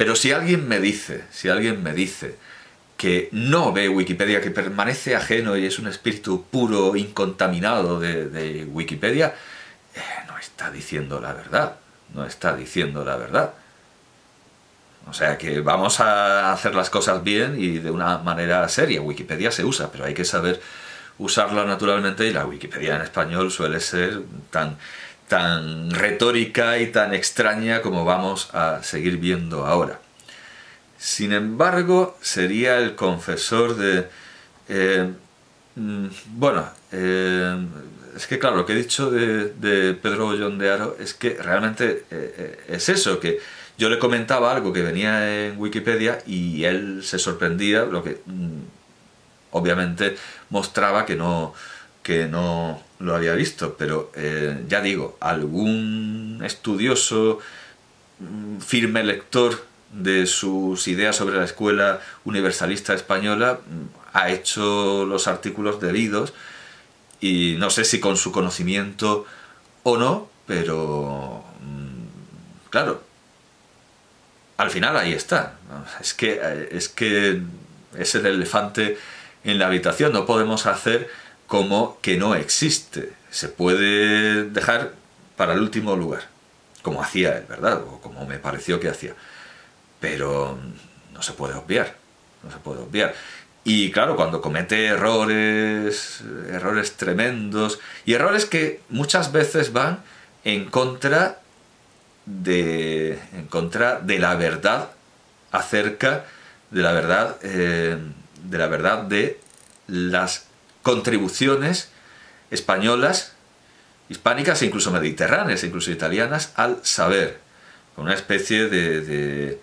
Pero si alguien me dice que no ve Wikipedia, que permanece ajeno y es un espíritu puro, incontaminado de Wikipedia, no está diciendo la verdad, no está diciendo la verdad. O sea que vamos a hacer las cosas bien y de una manera seria. Wikipedia se usa, pero hay que saber usarla naturalmente, y la Wikipedia en español suele ser tan retórica y tan extraña como vamos a seguir viendo ahora. Sin embargo, sería el confesor de... es que claro, lo que he dicho de Pedro Bollón de Haro es que realmente es eso, que yo le comentaba algo que venía en Wikipedia y él se sorprendía, lo que obviamente mostraba que no lo había visto, pero ya digo, algún estudioso, firme lector de sus ideas sobre la escuela universalista española ha hecho los artículos debidos, y no sé si con su conocimiento o no, pero claro, al final ahí está. Es que es el elefante en la habitación, no podemos hacer como que no existe. Se puede dejar para el último lugar, como hacía él, ¿verdad? O como me pareció que hacía. Pero no se puede obviar, no se puede obviar. Y claro, cuando comete errores tremendos, y errores que muchas veces van en contra de la verdad acerca de la verdad de las contribuciones españolas, hispánicas e incluso mediterráneas, incluso italianas, al saber, con una especie de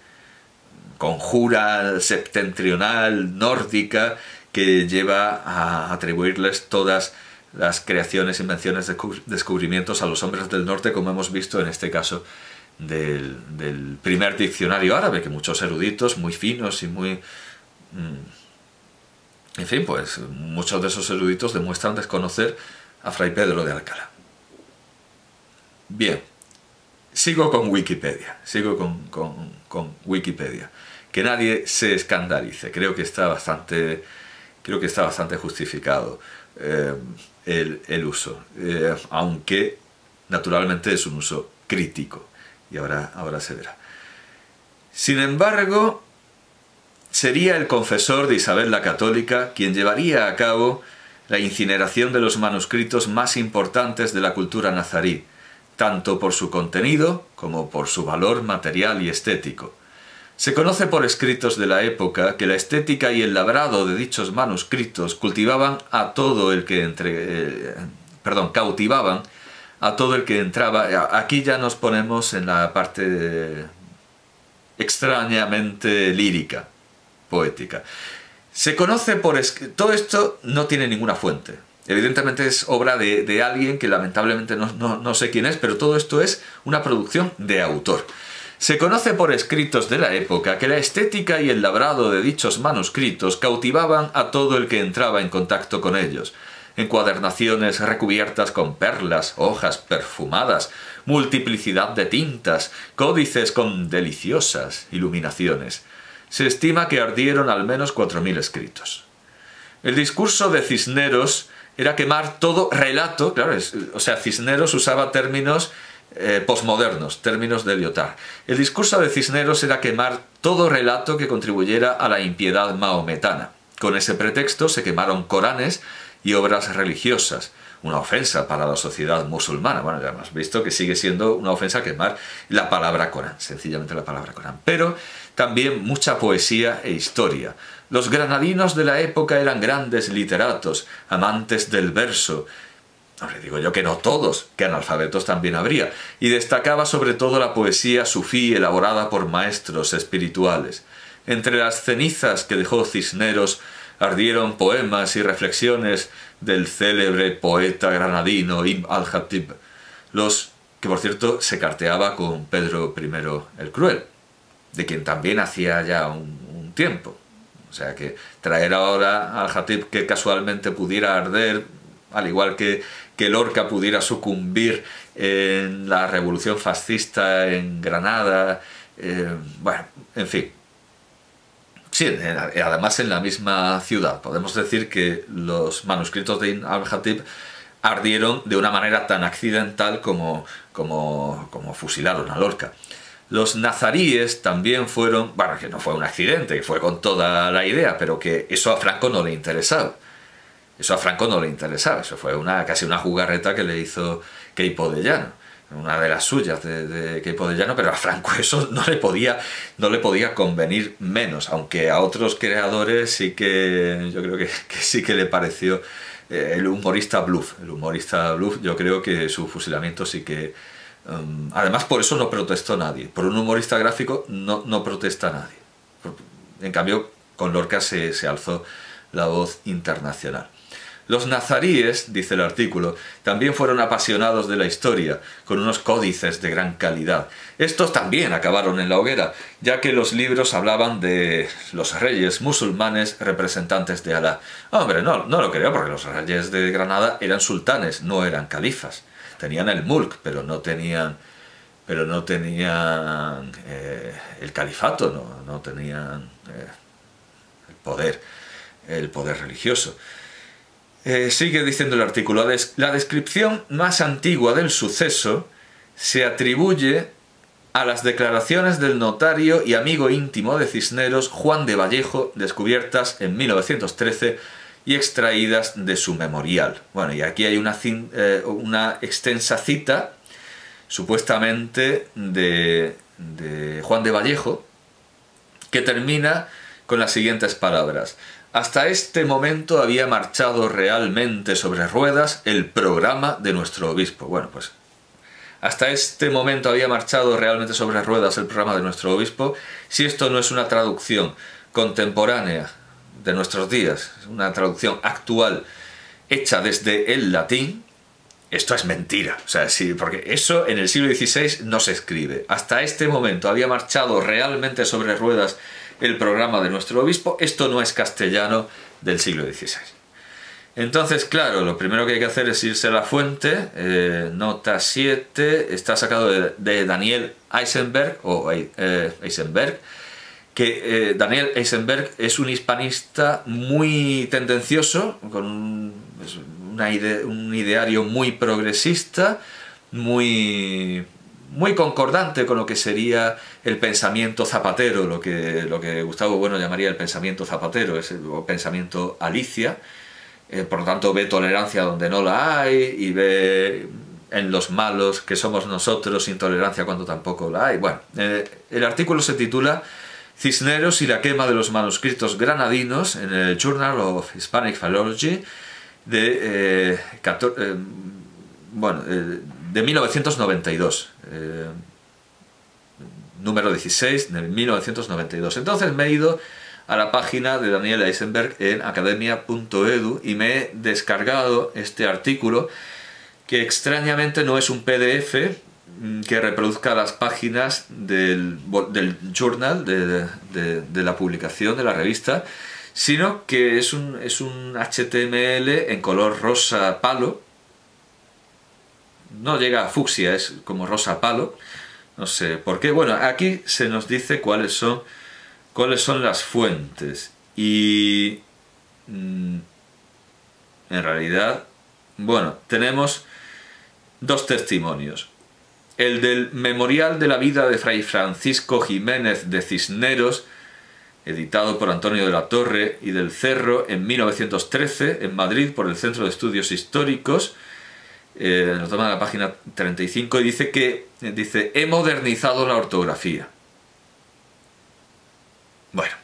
conjura septentrional, nórdica, que lleva a atribuirles todas las creaciones, invenciones, descubrimientos a los hombres del norte, como hemos visto en este caso del primer diccionario árabe, que muchos eruditos muy finos y muy... en fin, pues muchos de esos eruditos demuestran desconocer a Fray Pedro de Alcalá. Bien, sigo con Wikipedia, con Wikipedia. Que nadie se escandalice, creo que está bastante justificado el uso, aunque naturalmente es un uso crítico, y ahora se verá. Sin embargo, sería el confesor de Isabel la Católica quien llevaría a cabo la incineración de los manuscritos más importantes de la cultura nazarí, tanto por su contenido como por su valor material y estético. Se conoce por escritos de la época que la estética y el labrado de dichos manuscritos cautivaban a todo el que entraba. Aquí ya nos ponemos en la parte extrañamente lírica, poética. Se conoce por todo esto no tiene ninguna fuente. Evidentemente es obra de alguien que lamentablemente no sé quién es, pero todo esto es una producción de autor. Se conoce por escritos de la época que la estética y el labrado de dichos manuscritos cautivaban a todo el que entraba en contacto con ellos. Encuadernaciones recubiertas con perlas, hojas perfumadas, multiplicidad de tintas, códices con deliciosas iluminaciones. Se estima que ardieron al menos 4000 escritos. El discurso de Cisneros era quemar todo relato, claro, Cisneros usaba términos posmodernos, términos de Lyotard. El discurso de Cisneros era quemar todo relato que contribuyera a la impiedad mahometana. Con ese pretexto se quemaron Coranes y obras religiosas, una ofensa para la sociedad musulmana. Bueno, ya hemos visto que sigue siendo una ofensa quemar la palabra Corán, sencillamente la palabra Corán. Pero también mucha poesía e historia. Los granadinos de la época eran grandes literatos, amantes del verso. Ahora digo yo que no todos, que analfabetos también habría, y destacaba sobre todo la poesía sufí elaborada por maestros espirituales. Entre las cenizas que dejó Cisneros ardieron poemas y reflexiones del célebre poeta granadino Ibn al-Khatib, que por cierto se carteaba con Pedro I el Cruel, de quien también hacía ya un tiempo. O sea que traer ahora al Khatib que casualmente pudiera arder, al igual que Lorca pudiera sucumbir en la revolución fascista en Granada, bueno, en fin. Sí, además en la misma ciudad. Podemos decir que los manuscritos de Ibn al-Hatib ardieron de una manera tan accidental como fusilaron a Lorca. Los nazaríes también fueron, bueno, que no fue un accidente, que fue con toda la idea, pero que eso a Franco no le interesaba. Eso a Franco no le interesaba, eso fue casi una jugarreta que le hizo Queipo de Llano, una de las suyas de Queipo de Llano, pero a Franco eso no le podía convenir menos, aunque a otros creadores sí que, yo creo que sí que le pareció el humorista bluff. El humorista bluff, yo creo que su fusilamiento sí que... además por eso no protestó nadie, por un humorista gráfico no protesta nadie. En cambio con Lorca se alzó la voz internacional. Los nazaríes, dice el artículo, también fueron apasionados de la historia, con unos códices de gran calidad. Estos también acabaron en la hoguera, ya que los libros hablaban de los reyes musulmanes representantes de Alá. Hombre, no lo creo, porque los reyes de Granada eran sultanes, no eran califas. Tenían el mulk, pero no tenían el califato, no tenían el poder religioso. Sigue diciendo el artículo, la descripción más antigua del suceso se atribuye a las declaraciones del notario y amigo íntimo de Cisneros, Juan de Vallejo, descubiertas en 1913 y extraídas de su memorial. Bueno, y aquí hay una extensa cita, supuestamente de Juan de Vallejo, que termina con las siguientes palabras. Hasta este momento había marchado realmente sobre ruedas el programa de nuestro obispo. Bueno, pues hasta este momento había marchado realmente sobre ruedas el programa de nuestro obispo. Si esto no es una traducción contemporánea de nuestros días, una traducción actual hecha desde el latín, esto es mentira. O sea, sí, porque eso en el siglo XVI no se escribe. Hasta este momento había marchado realmente sobre ruedas el programa de nuestro obispo. Esto no es castellano del siglo XVI. Entonces, claro, lo primero que hay que hacer es irse a la fuente. Nota 7, está sacado de Daniel Eisenberg, que Daniel Eisenberg es un hispanista muy tendencioso, con un ideario muy progresista, muy concordante con lo que sería el pensamiento zapatero, lo que Gustavo Bueno llamaría el pensamiento zapatero, o pensamiento Alicia. Por lo tanto ve tolerancia donde no la hay y ve en los malos que somos nosotros intolerancia cuando tampoco la hay. Bueno, el artículo se titula Cisneros y la quema de los manuscritos granadinos en el Journal of Hispanic Philology de 1992, número 16 de 1992. Entonces me he ido a la página de Daniel Eisenberg en academia.edu y me he descargado este artículo, que extrañamente no es un PDF que reproduzca las páginas del journal, de la publicación, de la revista, sino que es un HTML en color rosa palo. No llega a fucsia, es como rosa palo. No sé por qué. Bueno, aquí se nos dice cuáles son las fuentes. Y en realidad, bueno, tenemos dos testimonios. El del Memorial de la vida de Fray Francisco Jiménez de Cisneros, editado por Antonio de la Torre y del Cerro en 1913 en Madrid por el Centro de Estudios Históricos. Nos toma la página 35 y dice he modernizado la ortografía. Bueno,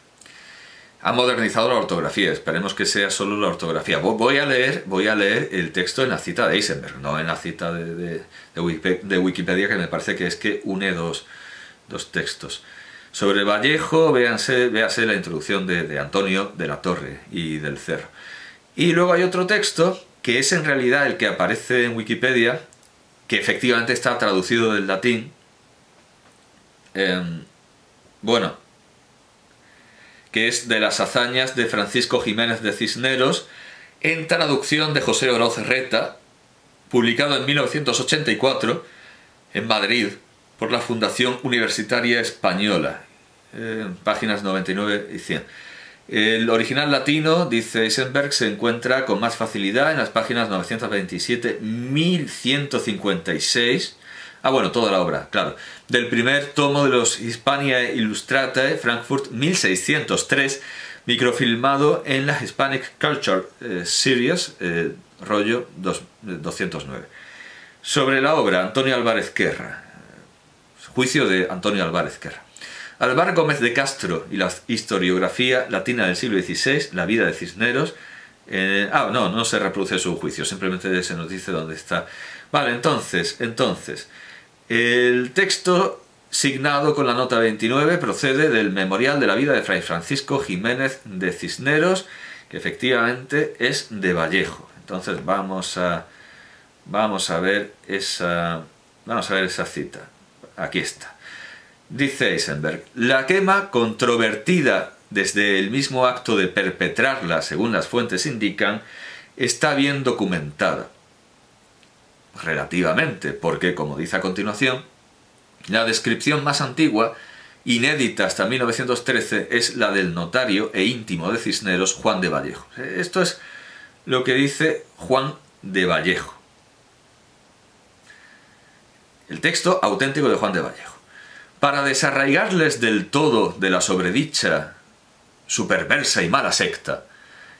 ha modernizado la ortografía, esperemos que sea solo la ortografía. Voy a leer el texto en la cita de Eisenberg, no en la cita de Wikipedia, que me parece que es que une dos textos. Sobre Vallejo, véase la introducción de Antonio de la Torre y del Cerro. Y luego hay otro texto, que es en realidad el que aparece en Wikipedia, que efectivamente está traducido del latín. Que es de las hazañas de Francisco Jiménez de Cisneros, en traducción de José Oroz Reta, publicado en 1984 en Madrid por la Fundación Universitaria Española. páginas 99 y 100. El original latino, dice Eisenberg, se encuentra con más facilidad en las páginas 927, 1156. Ah, bueno, toda la obra, claro. Del primer tomo de los Hispania Illustratae, Frankfurt, 1603, microfilmado en la Hispanic Culture Series, rollo 209. Sobre la obra, Antonio Álvarez Querra. Juicio de Antonio Álvarez Querra. Álvar Gómez de Castro y la historiografía latina del siglo XVI, la vida de Cisneros. No se reproduce su juicio, simplemente se nos dice dónde está. Vale, entonces, el texto signado con la nota 29 procede del Memorial de la vida de Fray Francisco Jiménez de Cisneros, que efectivamente es de Vallejo. Entonces vamos a ver esa cita. Aquí está. Dice Eisenberg: la quema, controvertida desde el mismo acto de perpetrarla, según las fuentes indican, está bien documentada. Relativamente, porque, como dice a continuación, la descripción más antigua, inédita hasta 1913, es la del notario e íntimo de Cisneros, Juan de Vallejo. Esto es lo que dice Juan de Vallejo. El texto auténtico de Juan de Vallejo. Para desarraigarles del todo de la sobredicha su perversa y mala secta,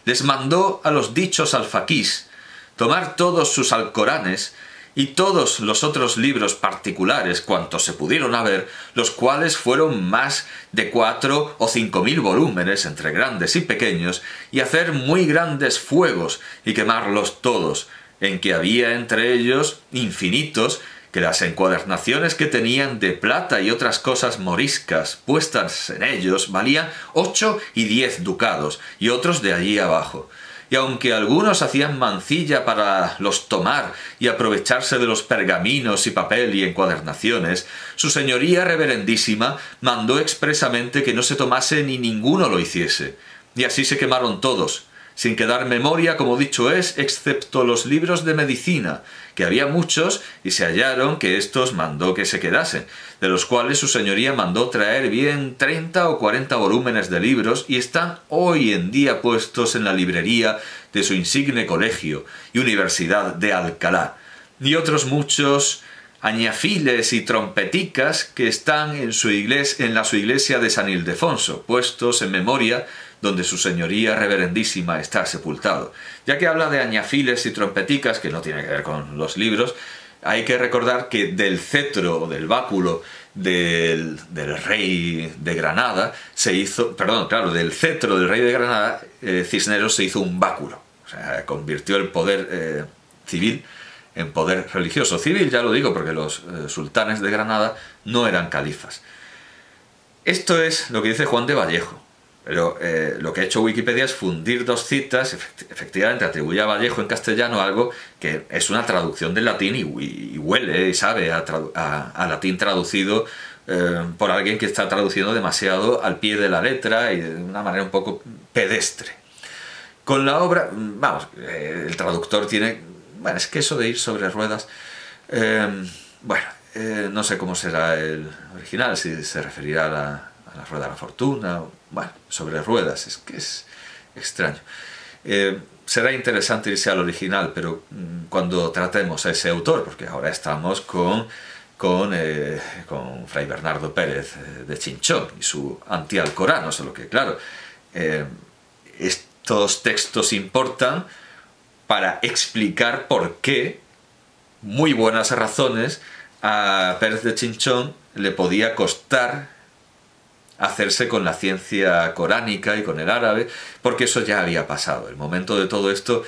les mandó a los dichos alfaquís tomar todos sus alcoranes y todos los otros libros particulares cuantos se pudieron haber, los cuales fueron más de 4 o 5.000 volúmenes entre grandes y pequeños, y hacer muy grandes fuegos y quemarlos todos, en que había entre ellos infinitos, que las encuadernaciones que tenían de plata y otras cosas moriscas puestas en ellos valían 8 y 10 ducados, y otros de allí abajo. Y aunque algunos hacían mancilla para los tomar y aprovecharse de los pergaminos y papel y encuadernaciones, su señoría reverendísima mandó expresamente que no se tomase ni ninguno lo hiciese. Y así se quemaron todos, sin quedar memoria, como dicho es, excepto los libros de medicina, que había muchos, y se hallaron que éstos mandó que se quedasen, de los cuales su señoría mandó traer bien 30 o 40 volúmenes de libros, y están hoy en día puestos en la librería de su insigne colegio y Universidad de Alcalá, y otros muchos añafiles y trompeticas que están en la su iglesia de San Ildefonso, puestos en memoria donde su señoría reverendísima está sepultado. Ya que habla de añafiles y trompeticas, que no tiene que ver con los libros, hay que recordar que del cetro o del báculo del rey de Granada se hizo, del cetro del rey de Granada, Cisneros se hizo un báculo. O sea, convirtió el poder civil en poder religioso. Civil, ya lo digo, porque los sultanes de Granada no eran califas. Esto es lo que dice Juan de Vallejo. Pero lo que ha hecho Wikipedia es fundir dos citas. Efectivamente atribuye a Vallejo en castellano algo que es una traducción del latín y huele y sabe a latín traducido por alguien que está traduciendo demasiado al pie de la letra y de una manera un poco pedestre. Con la obra, el traductor tiene... Bueno, es que eso de ir sobre ruedas... no sé cómo será el original, si se referirá a la rueda de la fortuna... Bueno, sobre ruedas, es que es extraño. Será interesante irse al original, pero cuando tratemos a ese autor, porque ahora estamos con Fray Bernardo Pérez de Chinchón y su anti-Alcorán, solo que claro, estos textos importan para explicar por qué, muy buenas razones, a Pérez de Chinchón le podía costar hacerse con la ciencia coránica y con el árabe, porque eso ya había pasado. El momento de todo esto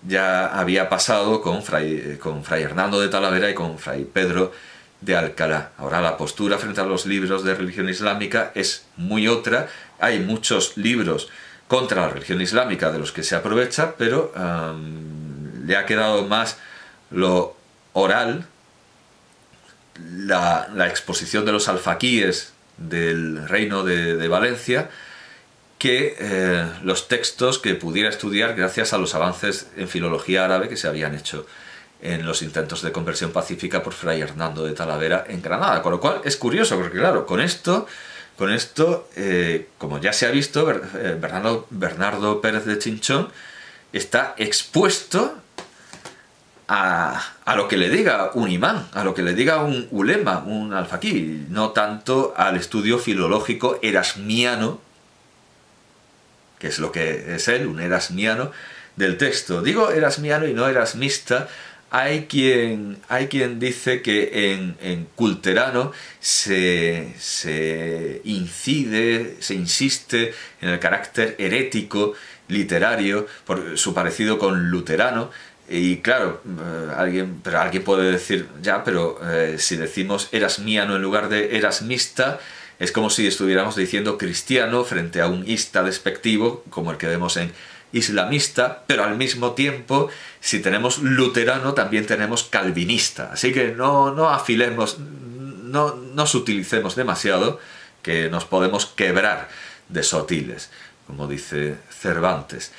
ya había pasado con Fray Hernando de Talavera y con Fray Pedro de Alcalá. Ahora la postura frente a los libros de religión islámica es muy otra. Hay muchos libros contra la religión islámica de los que se aprovecha, pero le ha quedado más lo oral, la exposición de los alfaquíes del reino de Valencia, que los textos que pudiera estudiar gracias a los avances en filología árabe que se habían hecho en los intentos de conversión pacífica por Fray Hernando de Talavera en Granada. Con lo cual es curioso, porque claro, con esto, con esto, como ya se ha visto, Bernardo Pérez de Chinchón está expuesto a lo que le diga un imán, a lo que le diga un ulema, un alfaquí, no tanto al estudio filológico erasmiano, que es lo que es él, un erasmiano del texto. Digo erasmiano y no erasmista. Hay quien dice que en culterano se insiste en el carácter herético literario por su parecido con luterano. Y claro, alguien puede decir, ya, pero si decimos erasmiano en lugar de erasmista, es como si estuviéramos diciendo cristiano frente a un ista despectivo, como el que vemos en islamista, pero al mismo tiempo, si tenemos luterano, también tenemos calvinista. Así que no afilemos, no nos utilicemos demasiado, que nos podemos quebrar de sotiles, como dice Cervantes,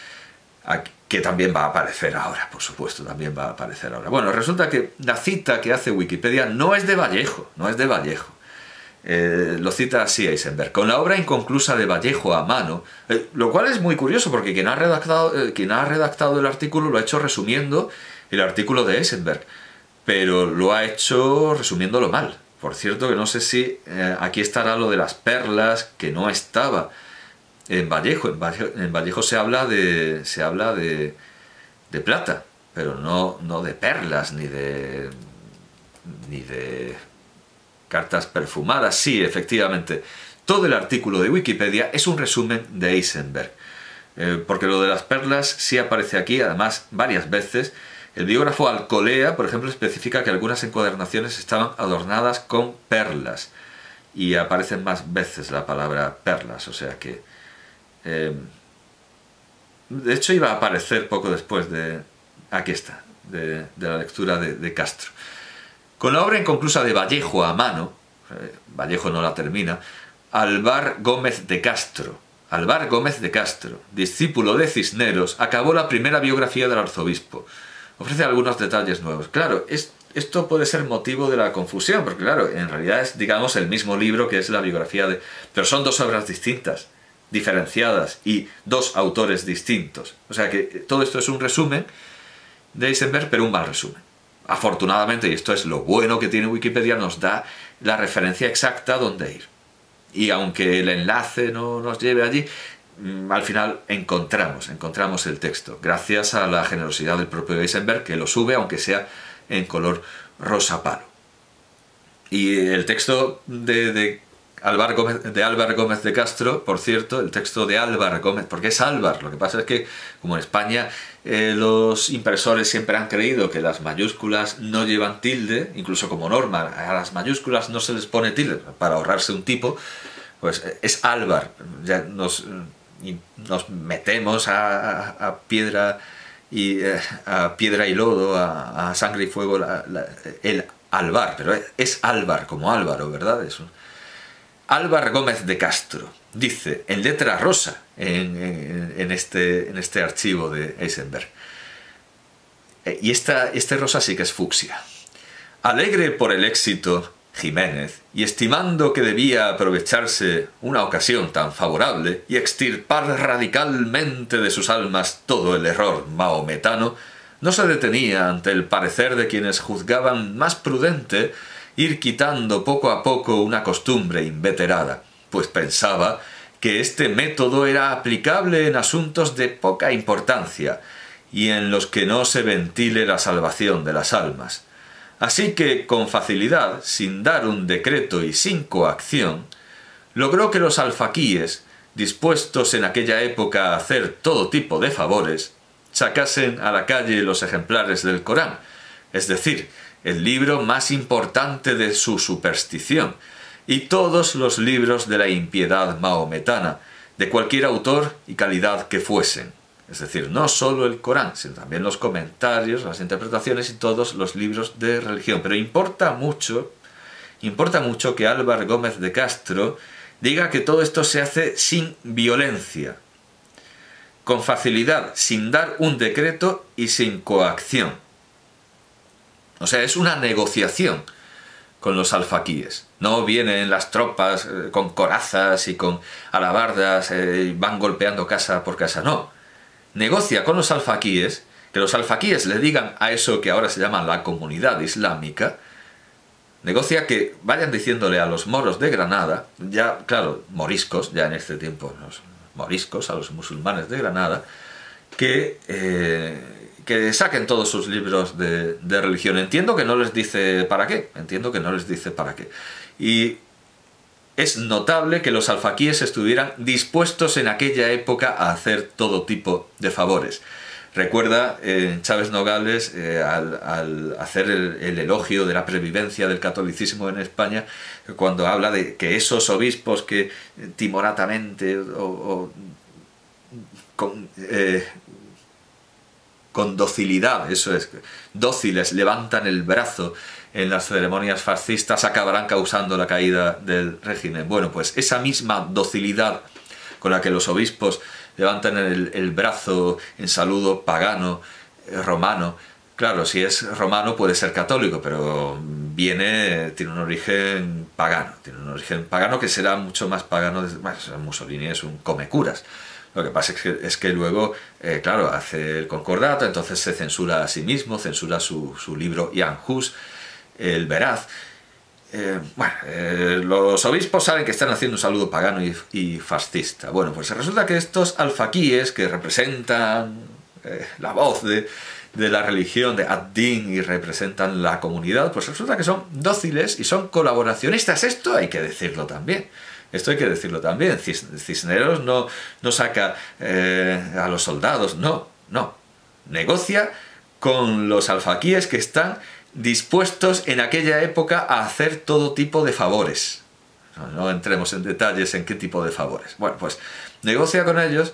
que también va a aparecer ahora, por supuesto, también va a aparecer ahora. Bueno, resulta que la cita que hace Wikipedia no es de Vallejo, no es de Vallejo. Lo cita así Eisenberg, con la obra inconclusa de Vallejo a mano, lo cual es muy curioso porque quien ha redactado el artículo lo ha hecho resumiendo el artículo de Eisenberg, pero lo ha hecho resumiéndolo mal. Por cierto, que no sé si aquí estará lo de las perlas, que no estaba en Vallejo. En Vallejo se habla de plata, pero no de perlas ni de cartas perfumadas. Sí, efectivamente, todo el artículo de Wikipedia es un resumen de Eisenberg, porque lo de las perlas sí aparece aquí, además varias veces. El biógrafo Alcolea, por ejemplo, especifica que algunas encuadernaciones estaban adornadas con perlas, y aparecen más veces la palabra perlas, o sea que de hecho iba a aparecer poco después de aquí está, de la lectura de Castro. Con la obra inconclusa de Vallejo a mano, Vallejo no la termina, Álvar Gómez de Castro, discípulo de Cisneros, acabó la primera biografía del arzobispo. Ofrece algunos detalles nuevos. Claro, esto puede ser motivo de la confusión, porque claro, en realidad es, digamos, el mismo libro que es la biografía de... Pero son dos obras distintas, diferenciadas, y dos autores distintos. O sea que todo esto es un resumen de Eisenberg, pero un mal resumen. Afortunadamente, y esto es lo bueno que tiene Wikipedia, nos da la referencia exacta a dónde ir. Y aunque el enlace no nos lleve allí, al final encontramos el texto, gracias a la generosidad del propio Eisenberg, que lo sube, aunque sea en color rosa palo. Y el texto de Álvar Gómez de Castro, por cierto, el texto de Álvar Gómez, porque es Álvar, lo que pasa es que, como en España los impresores siempre han creído que las mayúsculas no llevan tilde, incluso como norma, a las mayúsculas no se les pone tilde para ahorrarse un tipo, pues es Álvar. Ya nos metemos a piedra y lodo, a sangre y fuego el Álvar, pero es Álvar como Álvaro, ¿verdad? Álvar Gómez de Castro dice, en letra rosa, en este archivo de Eisenberg, y este rosa sí que es fucsia. Alegre por el éxito, Jiménez, y estimando que debía aprovecharse una ocasión tan favorable y extirpar radicalmente de sus almas todo el error mahometano, no se detenía ante el parecer de quienes juzgaban más prudente ir quitando poco a poco una costumbre inveterada, pues pensaba que este método era aplicable en asuntos de poca importancia y en los que no se ventile la salvación de las almas. Así que, con facilidad, sin dar un decreto y sin coacción, logró que los alfaquíes, dispuestos en aquella época a hacer todo tipo de favores, sacasen a la calle los ejemplares del Corán, es decir, el libro más importante de su superstición, y todos los libros de la impiedad mahometana, de cualquier autor y calidad que fuesen. Es decir, no solo el Corán, sino también los comentarios, las interpretaciones y todos los libros de religión. Pero importa mucho que Álvar Gómez de Castro diga que todo esto se hace sin violencia, con facilidad, sin dar un decreto y sin coacción. O sea, es una negociación con los alfaquíes. No vienen las tropas con corazas y con alabardas, van golpeando casa por casa, no. Negocia con los alfaquíes, que los alfaquíes le digan a eso que ahora se llama la comunidad islámica, negocia que vayan diciéndole a los moros de Granada, ya, claro, moriscos, ya en este tiempo los moriscos, a los musulmanes de Granada, que saquen todos sus libros de religión. Entiendo que no les dice para qué, entiendo que no les dice para qué. Y es notable que los alfaquíes estuvieran dispuestos en aquella época a hacer todo tipo de favores. Recuerda Chávez Nogales, al hacer el elogio de la previvencia del catolicismo en España, cuando habla de que esos obispos que timoratamente con docilidad, eso es, dóciles, levantan el brazo en las ceremonias fascistas, acabarán causando la caída del régimen. Bueno, pues esa misma docilidad con la que los obispos levantan el brazo en saludo pagano, romano. Claro, si es romano puede ser católico, pero tiene un origen pagano que será mucho más pagano. Bueno, Mussolini es un comecuras. Lo que pasa es que luego, claro, hace el concordato, entonces se censura a sí mismo, censura su libro Jan Hus, el Veraz. Los obispos saben que están haciendo un saludo pagano y fascista. Bueno, pues resulta que estos alfaquíes que representan la voz de la religión de ad-Din y representan la comunidad, pues resulta que son dóciles y son colaboracionistas. Esto hay que decirlo también. Esto hay que decirlo también. Cisneros no saca a los soldados, no. Negocia con los alfaquíes que están dispuestos en aquella época a hacer todo tipo de favores. No entremos en detalles en qué tipo de favores. Bueno, pues negoció con ellos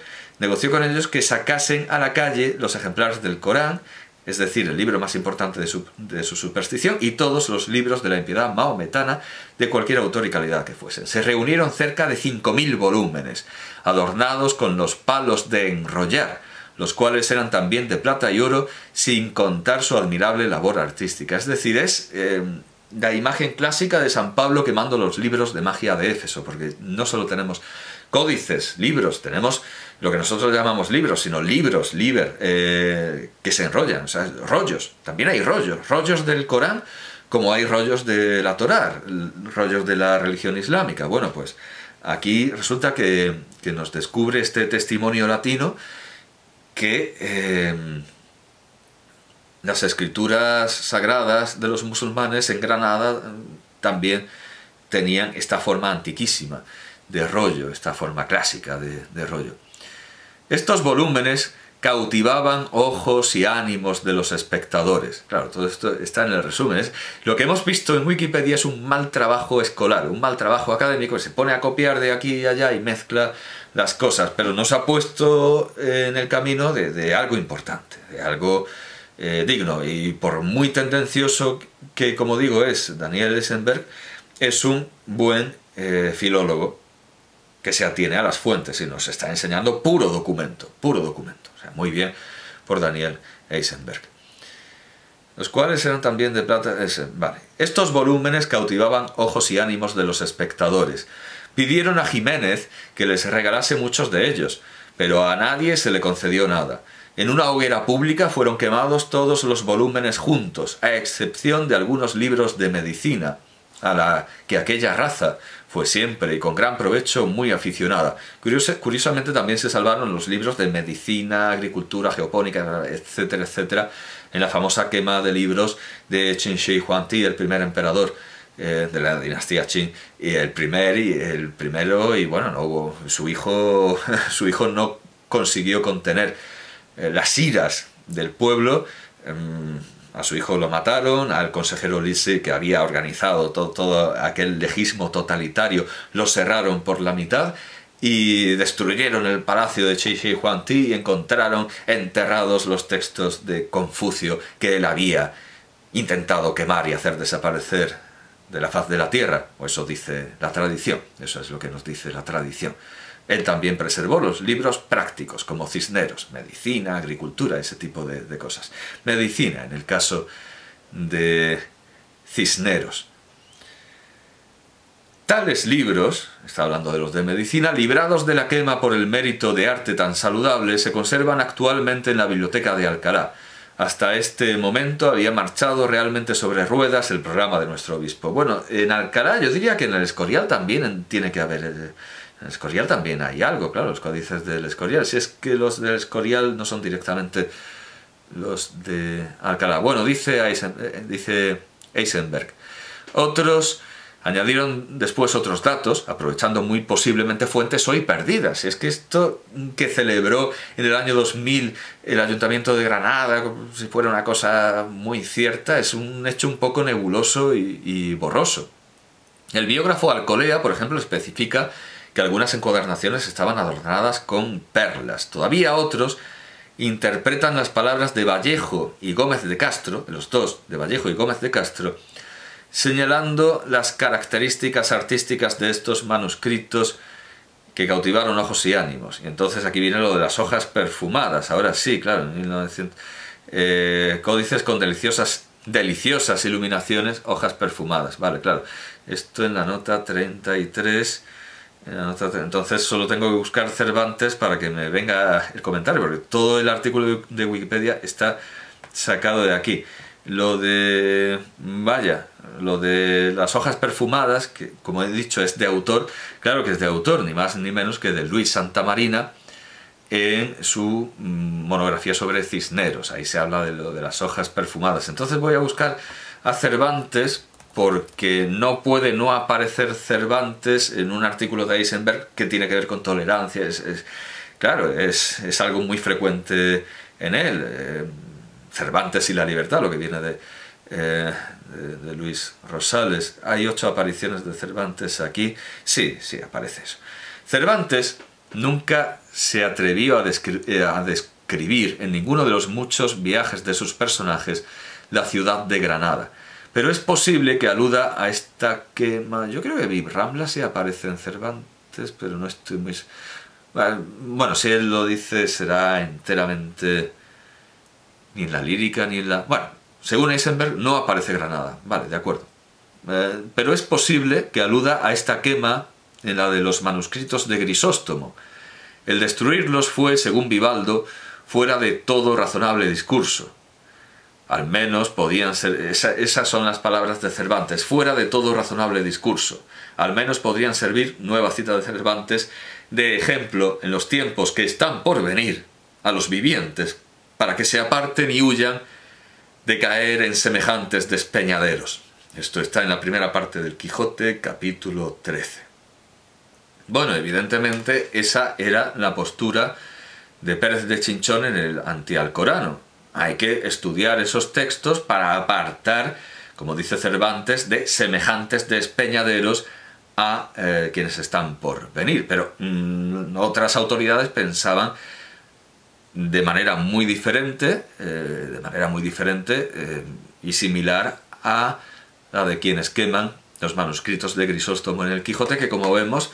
que sacasen a la calle los ejemplares del Corán, es decir, el libro más importante de su superstición, y todos los libros de la impiedad maometana de cualquier autor y calidad que fuesen. Se reunieron cerca de 5.000 volúmenes, adornados con los palos de enrollar, los cuales eran también de plata y oro, sin contar su admirable labor artística. Es decir, es la imagen clásica de San Pablo quemando los libros de magia de Éfeso, porque no solo tenemos códices, libros, tenemos lo que nosotros llamamos libros, sino libros, que se enrollan, o sea, rollos. También hay rollos del Corán, como hay rollos de la Torá, rollos de la religión islámica. Bueno, pues aquí resulta que nos descubre este testimonio latino que las escrituras sagradas de los musulmanes en Granada también tenían esta forma antiquísima de rollo, esta forma clásica de rollo. Estos volúmenes cautivaban ojos y ánimos de los espectadores. Claro, todo esto está en el resumen. Lo que hemos visto en Wikipedia es un mal trabajo escolar, un mal trabajo académico, que se pone a copiar de aquí y allá y mezcla las cosas, pero nos ha puesto en el camino de algo importante, de algo digno. Y por muy tendencioso que, como digo, es Daniel Eisenberg, es un buen filólogo que se atiene a las fuentes y nos está enseñando puro documento. O sea, muy bien por Daniel Eisenberg. Los cuales eran también de plata. Vale. Estos volúmenes cautivaban ojos y ánimos de los espectadores. Pidieron a Jiménez que les regalase muchos de ellos, pero a nadie se le concedió nada. En una hoguera pública fueron quemados todos los volúmenes juntos, a excepción de algunos libros de medicina, a la que aquella raza fue siempre y con gran provecho muy aficionada. Curiosamente también se salvaron los libros de medicina, agricultura, geopónica, etcétera, etcétera, en la famosa quema de libros de Qin Shi Huangdi, el primer emperador de la dinastía Qin, y el primero, y bueno, no hubo, su hijo no consiguió contener las iras del pueblo. A su hijo lo mataron, al consejero Lise, que había organizado todo aquel legismo totalitario, lo cerraron por la mitad y destruyeron el palacio de Qin Shi Huangdi y encontraron enterrados los textos de Confucio que él había intentado quemar y hacer desaparecer de la faz de la tierra. O eso dice la tradición, eso es lo que nos dice la tradición. Él también preservó los libros prácticos, como Cisneros, medicina, agricultura, ese tipo de cosas. Medicina, en el caso de Cisneros. Tales libros, está hablando de los de medicina, librados de la quema por el mérito de arte tan saludable, se conservan actualmente en la biblioteca de Alcalá. Hasta este momento había marchado realmente sobre ruedas el programa de nuestro obispo. Bueno, en Alcalá yo diría que en el Escorial también tiene que haber... En el Escorial también hay algo, claro, los códices del Escorial. Si es que los del Escorial no son directamente los de Alcalá. Bueno, dice Eisenberg. Otros... Añadieron después otros datos, aprovechando muy posiblemente fuentes hoy perdidas. Es que esto que celebró en el año 2000 el Ayuntamiento de Granada, como si fuera una cosa muy cierta, es un hecho un poco nebuloso y borroso. El biógrafo Alcolea, por ejemplo, especifica que algunas encuadernaciones estaban adornadas con perlas. Todavía otros interpretan las palabras de Vallejo y Gómez de Castro, los dos, de Vallejo y Gómez de Castro, señalando las características artísticas de estos manuscritos que cautivaron ojos y ánimos. Y entonces aquí viene lo de las hojas perfumadas. Ahora sí, claro, en 1900, códices con deliciosas iluminaciones, hojas perfumadas. Vale, claro. Esto en la nota 33... Entonces solo tengo que buscar Cervantes para que me venga el comentario, porque todo el artículo de Wikipedia está sacado de aquí. Lo de... vaya, lo de las hojas perfumadas, que como he dicho es de autor, claro que es de autor, ni más ni menos que de Luis Santamarina en su monografía sobre Cisneros. Ahí se habla de lo de las hojas perfumadas. Entonces voy a buscar a Cervantes, porque no puede no aparecer Cervantes en un artículo de Eisenberg que tiene que ver con tolerancia. Claro, es algo muy frecuente en él. Cervantes y la libertad, lo que viene de Luis Rosales. Hay 8 apariciones de Cervantes aquí. Sí, aparece eso. Cervantes nunca se atrevió a describir en ninguno de los muchos viajes de sus personajes la ciudad de Granada. Pero es posible que aluda a esta quema. Yo creo que Vibramla sí aparece en Cervantes, pero no estoy muy... Bueno, si él lo dice será enteramente... ni en la lírica, ni en la... Bueno, según Eisenberg no aparece Granada. Vale, de acuerdo. Pero es posible que aluda a esta quema en la de los manuscritos de Grisóstomo. El destruirlos fue, según Vivaldo, fuera de todo razonable discurso. Al menos podían ser... Esas son las palabras de Cervantes. Fuera de todo razonable discurso. Al menos podrían servir, nueva cita de Cervantes, de ejemplo en los tiempos que están por venir a los vivientes, para que se aparten y huyan de caer en semejantes despeñaderos. Esto está en la primera parte del Quijote, capítulo 13. Bueno, evidentemente esa era la postura de Pérez de Chinchón en el Antialcorano. Hay que estudiar esos textos para apartar, como dice Cervantes, de semejantes despeñaderos a quienes están por venir. Pero otras autoridades pensaban de manera muy diferente, y similar a la de quienes queman los manuscritos de Grisóstomo en el Quijote, que como vemos,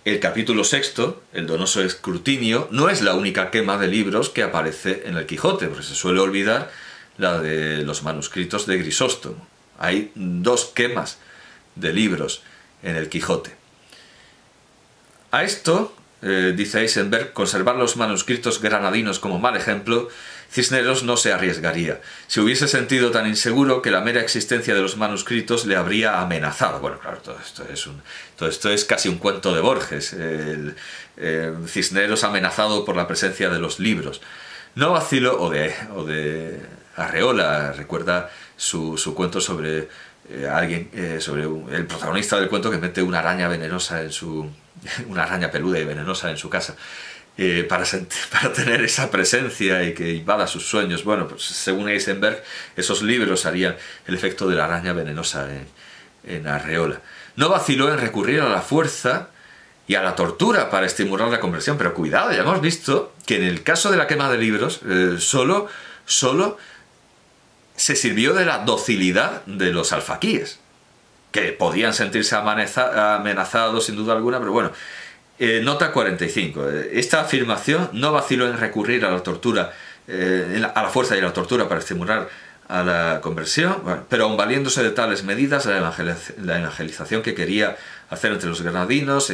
el capítulo 6, el donoso escrutinio, no es la única quema de libros que aparece en el Quijote, porque se suele olvidar la de los manuscritos de Grisóstomo. Hay 2 quemas de libros en el Quijote. A esto, dice Eisenberg, conservar los manuscritos granadinos como mal ejemplo, Cisneros no se arriesgaría. Se hubiese sentido tan inseguro que la mera existencia de los manuscritos le habría amenazado. Bueno, claro, todo esto es casi un cuento de Borges. Cisneros amenazado por la presencia de los libros. No vacilo, o de Arreola, recuerda su cuento sobre sobre el protagonista del cuento que mete una araña venenosa en una araña peluda y venenosa en su casa. Para tener esa presencia y que invada sus sueños. Bueno, pues según Eisenberg, esos libros harían el efecto de la araña venenosa en Arreola. No vaciló en recurrir a la fuerza y a la tortura para estimular la conversión, pero cuidado, ya hemos visto que en el caso de la quema de libros solo se sirvió de la docilidad de los alfaquíes, que podían sentirse amenazados sin duda alguna, pero bueno. Nota 45. Esta afirmación: no vaciló en recurrir a la tortura, a la fuerza y a la tortura para estimular a la conversión, bueno, pero aun valiéndose de tales medidas, la evangelización que quería hacer entre los granadinos